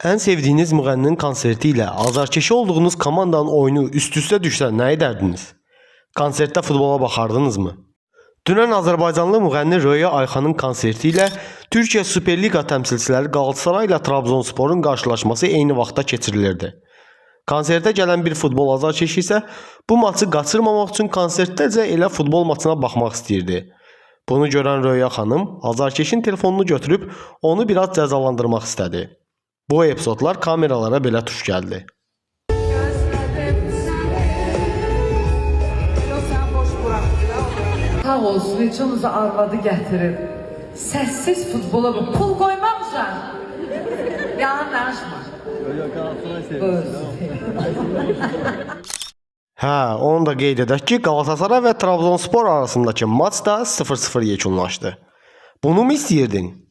Ən sevdiyiniz müğənninin konserti ilə azarkeşi olduğunuz komandanın oyunu üst-üstə düşsə nə edərdiniz? Konsertdə futbola baxardınızmı? Dünən Azərbaycanlı müğənni Röya Ayxanın konserti ilə Türkiyə Superliqa təmsilçiləri Qalatasaray ilə Trabzonsporun qarşılaşması eyni vaxtda keçirilirdi. Konsertə gələn bir futbol azarkeşi isə bu maçı qaçırmamaq üçün konsertdəcə elə futbol maçına baxmaq istəyirdi. Bunu görən Röya xanım azarkeşin telefonunu götürüb onu biraz cəzalandırmaq istədi. Bu epizodlar kameralara belə tuş gəldi. Sağ olsun, üçünüzü arvadı gətirib. Səssiz futbola bu. Pul qoymamışlar. Yalan danışma. Onu da qeyd edək ki, Qalatasaray və Trabzonspor arasındakı maç da 0-0 yekunlaşdı. Bunu mu istəyirdin?